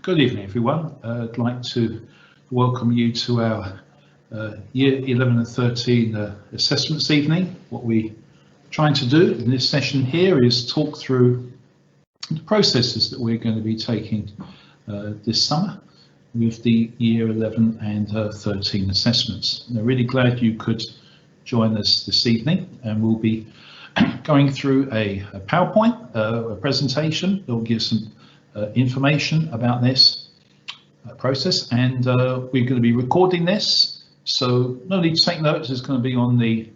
Good evening, everyone. I'd like to welcome you to our Year 11 and 13 assessments evening. What we're trying to do in this session here is talk through the processes that we're going to be taking this summer with the Year 11 and 13 assessments. And I'm really glad you could join us this evening, and we'll be going through a PowerPoint, a presentation that will give some information about this process, and we're going to be recording this, so no need to take notes. It's going to be on the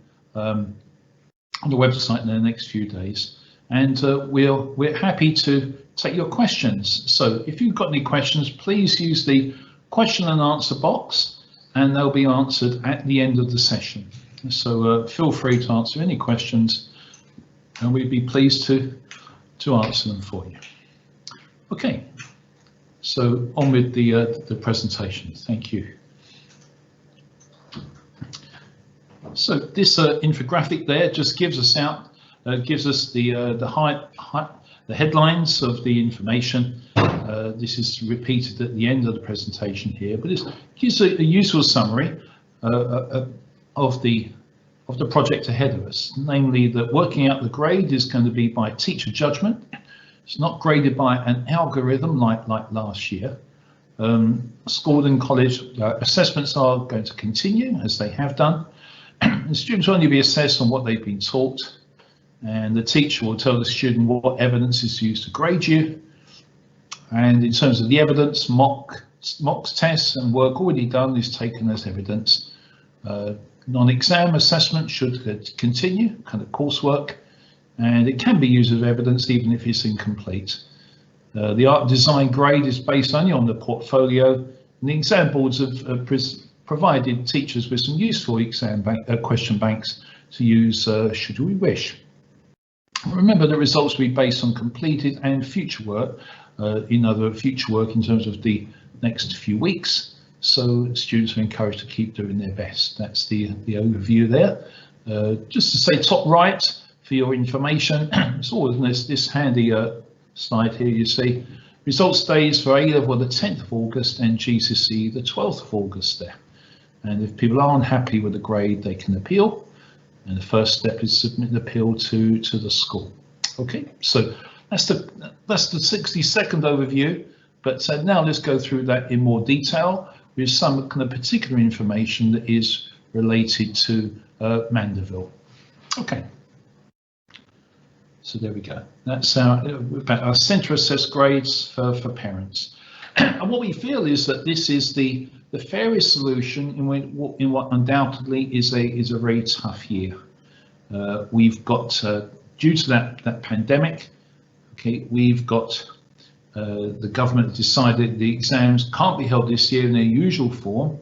website in the next few days, and we're happy to take your questions. So if you've got any questions, please use the question and answer box, and they'll be answered at the end of the session. So feel free to answer any questions, and we'd be pleased to answer them for you. Okay, so on with the presentation. Thank you. So this infographic there just gives us the headlines of the information. This is repeated at the end of the presentation here, but it gives a useful summary of the project ahead of us, namely that working out the grade is going to be by teacher judgment. It's not graded by an algorithm like last year. School and college assessments are going to continue as they have done. The students will only be assessed on what they've been taught, and the teacher will tell the student what evidence is used to grade you. And in terms of the evidence, mock tests and work already done is taken as evidence. Non-exam assessment should continue, kind of coursework, and it can be used as evidence even if it's incomplete. The art design grade is based only on the portfolio, and the exam boards have provided teachers with some useful question banks to use should we wish. Remember, the results will be based on completed and future work, future work in terms of the next few weeks, so students are encouraged to keep doing their best. That's the overview there. Just to say, top right, for your information, it's always this handy slide here. You see results days for A-level the 10th of August and GCSE the 12th of August there. And if people aren't happy with the grade, they can appeal. And the first step is submit an appeal to the school. Okay, so that's the 60-second overview. But now let's go through that in more detail with some kind of particular information that is related to Mandeville. Okay. So there we go. That's our centre assessed grades for parents. And what we feel is that this is the fairest solution in what undoubtedly is a very tough year. We've got, due to that pandemic, okay, we've got the government decided the exams can't be held this year in their usual form,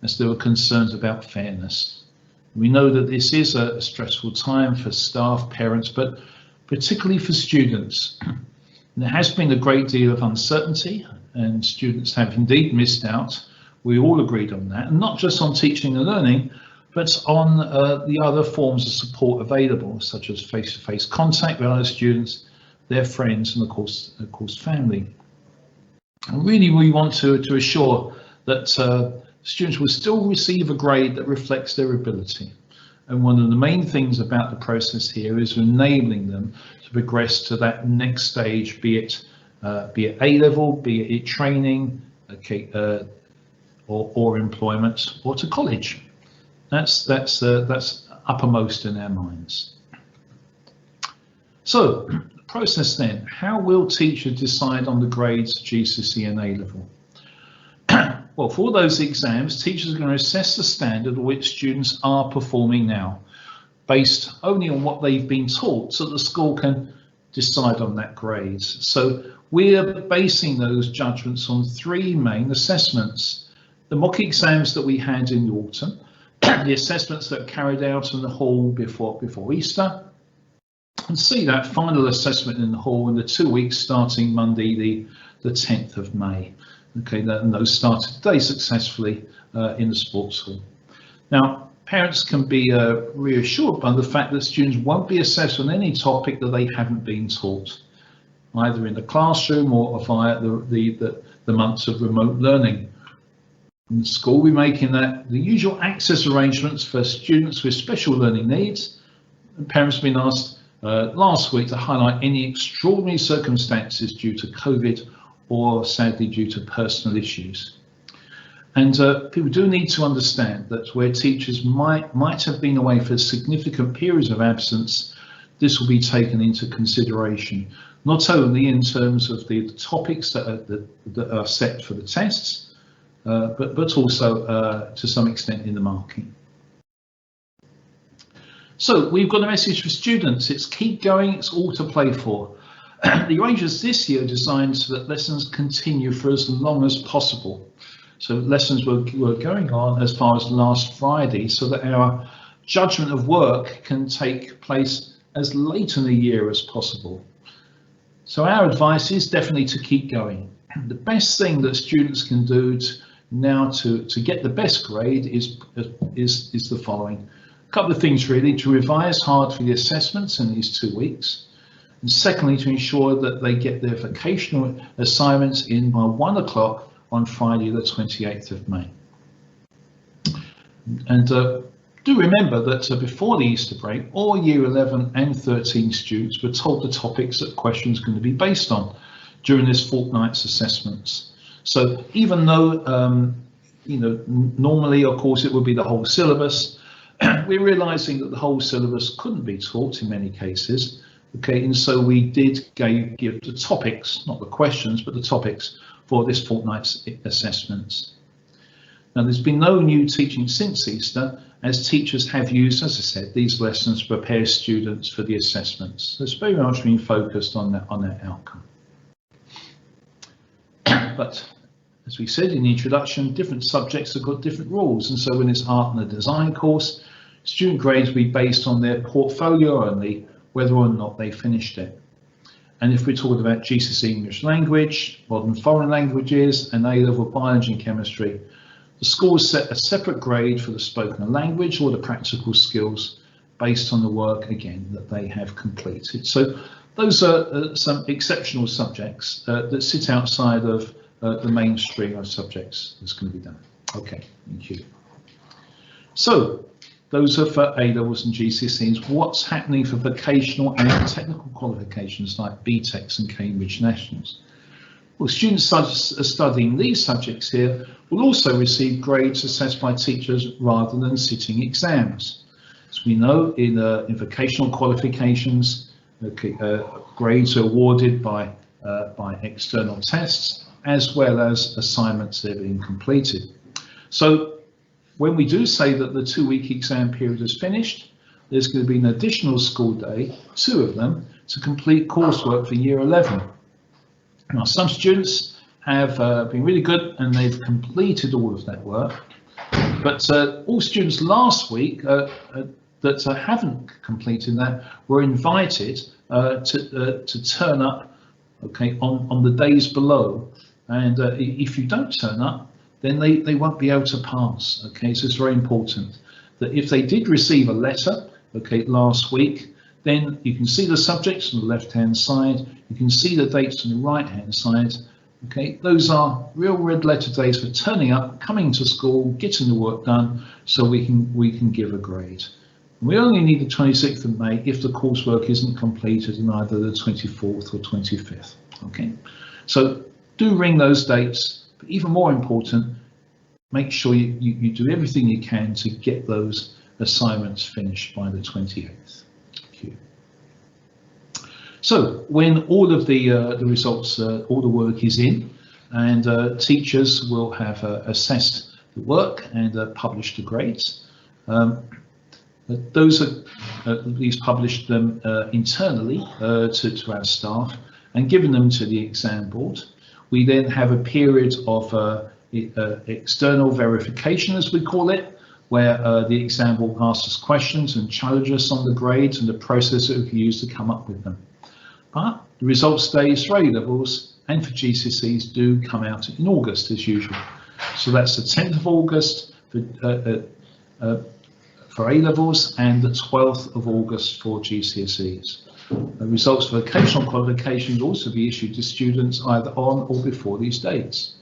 as there were concerns about fairness. We know that this is a stressful time for staff, parents, but particularly for students. There has been a great deal of uncertainty, and students have indeed missed out. We all agreed on that, and not just on teaching and learning, but on the other forms of support available, such as face-to-face contact with other students, their friends, and of course family. And really, we want to assure that students will still receive a grade that reflects their ability. And one of the main things about the process here is enabling them to progress to that next stage, be it A-level, be it training, okay, or employment, or to college. That's uppermost in our minds. So, the process then: how will teachers decide on the grades GCSE and A-level? Well, for those exams, teachers are going to assess the standard at which students are performing now, based only on what they've been taught, so the school can decide on that grade. So we're basing those judgments on three main assessments: the mock exams that we had in the autumn, the assessments that are carried out in the hall before Easter, and see that final assessment in the hall in the 2 weeks starting Monday the 10th of May. Okay, and those started today successfully in the sports hall. Now, parents can be reassured by the fact that students won't be assessed on any topic that they haven't been taught, either in the classroom or via the the months of remote learning. In school, we're making that the usual access arrangements for students with special learning needs. And parents have been asked last week to highlight any extraordinary circumstances due to COVID or sadly due to personal issues. And people do need to understand that where teachers might have been away for significant periods of absence, this will be taken into consideration, not only in terms of the topics that are set for the tests, but also to some extent in the marking. So we've got a message for students. It's keep going, it's all to play for. The arrangements this year are designed so that lessons continue for as long as possible. So lessons were going on as far as last Friday, so that our judgment of work can take place as late in the year as possible. So our advice is definitely to keep going. The best thing that students can do now to get the best grade is the following. A couple of things really: to revise hard for the assessments in these 2 weeks, and secondly, to ensure that they get their vocational assignments in by 1 o'clock on Friday the 28th of May. And do remember that before the Easter break, all Year 11 and 13 students were told the topics that questions are going to be based on during this fortnight's assessments. So even though, normally, of course, it would be the whole syllabus, we're realizing that the whole syllabus couldn't be taught in many cases. Okay, and so we did give the topics, not the questions, but the topics for this fortnight's assessments. Now, there's been no new teaching since Easter, as teachers have used, as I said, these lessons to prepare students for the assessments. So it's very much been focused on that outcome. But as we said in the introduction, different subjects have got different rules, and so when it's art and a design course, student grades will be based on their portfolio only, whether or not they finished it. And if we're talking about GCSE English language, modern foreign languages, and A-level biology and chemistry, the schools set a separate grade for the spoken language or the practical skills based on the work, again, that they have completed. So those are some exceptional subjects that sit outside of the mainstream of subjects that's going to be done. Okay, thank you. So those are for A-levels and GCSEs. What's happening for vocational and technical qualifications like BTECs and Cambridge Nationals? Well, students studying these subjects here will also receive grades assessed by teachers rather than sitting exams. As we know, in vocational qualifications, grades are awarded by external tests as well as assignments that have been completed. So when we do say that the 2-week exam period is finished, there's going to be an additional school day, 2 of them, to complete coursework for Year 11. Now, some students have been really good and they've completed all of that work, but all students last week that haven't completed that were invited to turn up, okay, on the days below, and if you don't turn up, then they won't be able to pass. Okay, so it's very important that if they did receive a letter, okay, last week, then you can see the subjects on the left-hand side, you can see the dates on the right-hand side. Okay, those are real red letter days for turning up, coming to school, getting the work done, so we can give a grade. We only need the 26th of May if the coursework isn't completed in either the 24th or 25th. Okay, so do ring those dates, but even more important, make sure you do everything you can to get those assignments finished by the 28th. Thank you. So when all of the results, all the work is in, and teachers will have assessed the work and published the grades. Those are these published them internally to our staff and given them to the exam board. We then have a period of external verification, as we call it, where the exam board asks us questions and challenges us on the grades and the process that we can use to come up with them. But the results days for A-levels and for GCSEs do come out in August as usual. So that's the 10th of August for A-levels and the 12th of August for GCSEs. The results for vocational qualifications will also be issued to students either on or before these dates.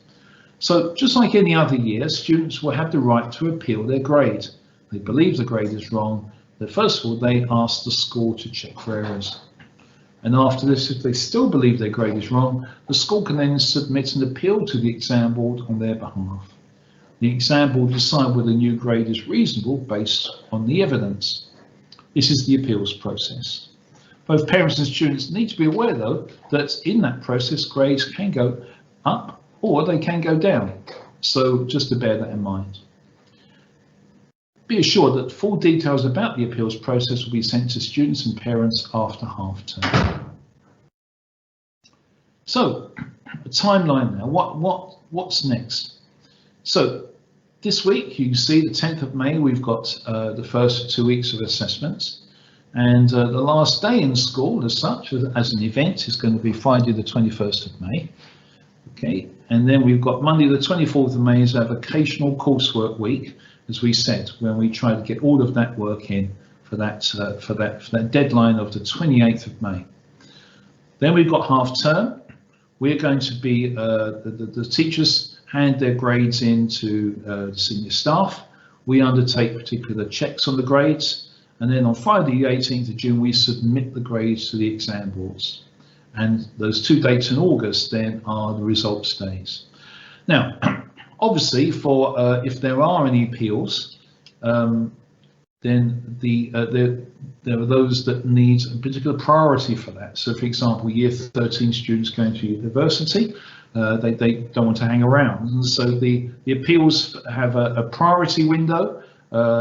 So just like any other year, students will have the right to appeal their grade. They believe the grade is wrong, but first of all, they ask the school to check for errors. And after this, if they still believe their grade is wrong, the school can then submit an appeal to the exam board on their behalf. The exam board will decide whether the new grade is reasonable based on the evidence. This is the appeals process. Both parents and students need to be aware, though, that in that process, grades can go up or they can go down. So just to bear that in mind. Be assured that full details about the appeals process will be sent to students and parents after half term. So, a timeline now. What's next? So, this week you can see the 10th of May we've got the first 2 weeks of assessments, and the last day in school, as such, as an event, is going to be Friday the 21st of May. Okay, and then we've got Monday the 24th of May is our vocational coursework week, as we said, when we try to get all of that work in for that deadline of the 28th of May. Then we've got half term. We're going to be the teachers hand their grades in to the senior staff. We undertake particular checks on the grades, and then on Friday the 18th of June we submit the grades to the exam boards. And those 2 dates in August then are the results days. Now, obviously, for if there are any appeals, then there are those that need a particular priority for that. So, for example, year 13 students going to university, they don't want to hang around, and so the appeals have a priority window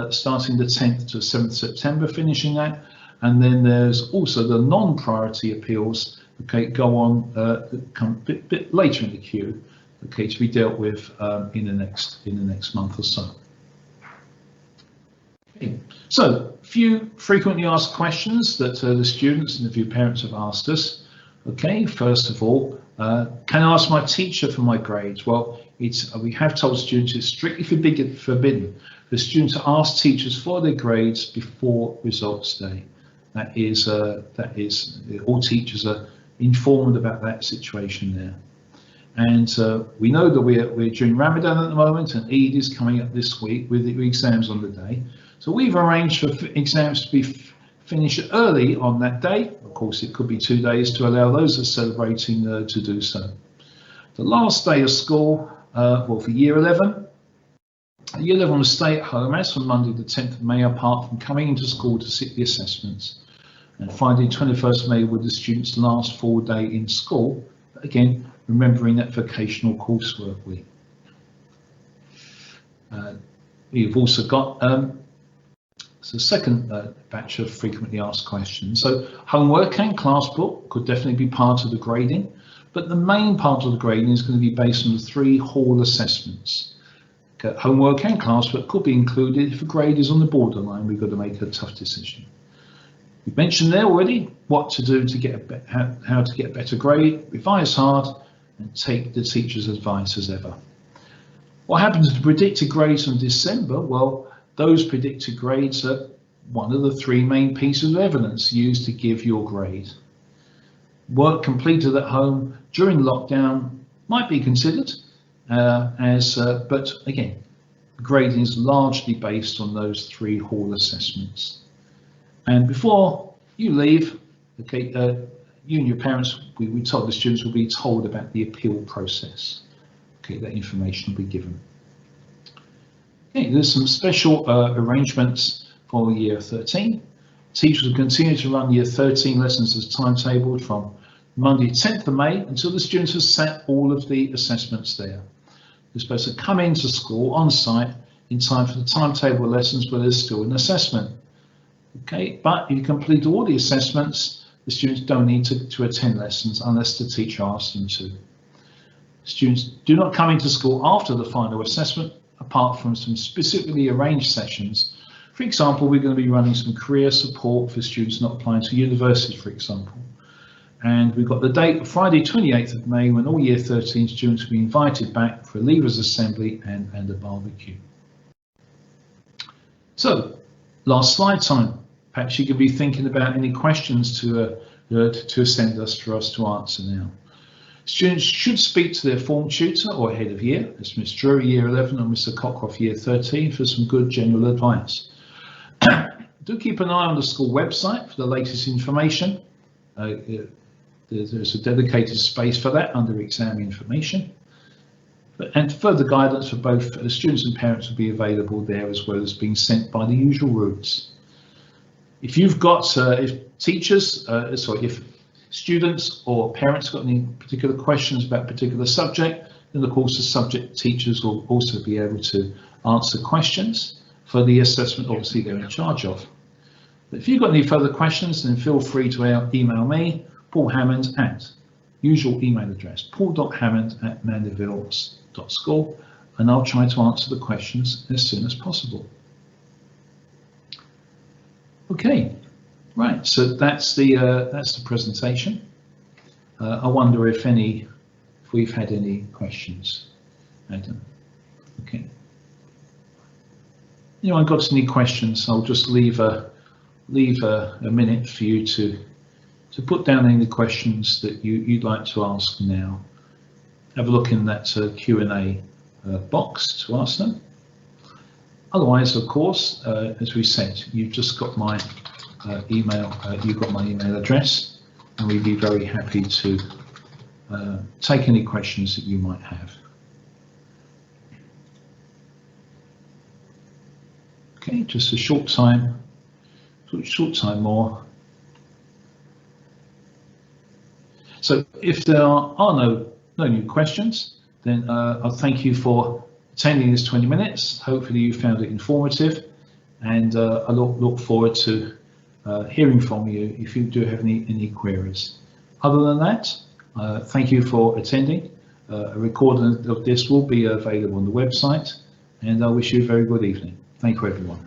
starting the 10th to 7th September, finishing that, and then there's also the non-priority appeals. Okay, go on, come a bit later in the queue. Okay, to be dealt with in the next month or so. Okay. So, a few frequently asked questions that the students and a few parents have asked us. Okay, first of all, can I ask my teacher for my grades? Well, we have told students it's strictly forbidden for students to ask teachers for their grades before results day. That is all teachers are informed about that situation there. And we know that we're during Ramadan at the moment, and Eid is coming up this week with the exams on the day. So we've arranged for exams to be finished early on that day. Of course, it could be 2 days to allow those that are celebrating to do so. The last day of school, well, for year 11, year 11 will stay at home as from Monday the 10th of May, apart from coming into school to sit the assessments. And Friday 21st of May will the students' last full day in school. But again, remembering that vocational coursework week. We've also got the second batch of frequently asked questions. So homework and class book could definitely be part of the grading, but the main part of the grading is going to be based on the 3 hall assessments. Okay, homework and class book could be included if a grade is on the borderline. We've got to make a tough decision. We've mentioned there already what to do to get how to get a better grade, revise hard, and take the teacher's advice as ever. What happens to the predicted grades in December? Well, those predicted grades are one of the 3 main pieces of evidence used to give your grade. Work completed at home during lockdown might be considered, but again, grading is largely based on those 3 hall assessments. And before you leave, okay, you and your parents, we told the students will be told about the appeal process. Okay, that information will be given. Okay, there's some special arrangements for year 13. Teachers will continue to run year 13 lessons as timetabled from Monday 10th of May until the students have set all of the assessments there. They're supposed to come into school on site in time for the timetable lessons, but there's still an assessment. Okay, but if you complete all the assessments, the students don't need to attend lessons unless the teacher asks them to. Students do not come into school after the final assessment, apart from some specifically arranged sessions. For example, we're going to be running some career support for students not applying to university, for example. And we've got the date of Friday 28th of May when all year 13 students will be invited back for a leavers assembly and a barbecue. So, last slide time. Perhaps you could be thinking about any questions to send us for us to answer now. Students should speak to their form tutor or head of year, as Ms. Drury, Year 11, or Mr. Cockcroft, Year 13, for some good general advice. Do keep an eye on the school website for the latest information. There's a dedicated space for that under exam information. And further guidance for both students and parents will be available there, as well as being sent by the usual routes. If you've got, if students or parents got any particular questions about a particular subject, then of course the subject teachers will also be able to answer questions for the assessment obviously they're in charge of. But if you've got any further questions, then feel free to email me, Paul Hammond, at usual email address, paul.hammond@mandeville.school, and I'll try to answer the questions as soon as possible. Okay, right, so that's the presentation. I wonder if we've had any questions, Adam. Okay. Anyone got any questions? I'll just leave a minute for you to put down any questions that you'd like to ask now. Have a look in that Q&A box to ask them. Otherwise, of course, as we said, you've just got my email. You've got my email address, and we'd be very happy to take any questions that you might have. Okay, just a short time more. So if there are no new questions, then I'll thank you for attending this 20 minutes. Hopefully you found it informative, and I look forward to hearing from you if you do have any queries. Other than that, thank you for attending. A recording of this will be available on the website, and I wish you a very good evening. Thank you, everyone.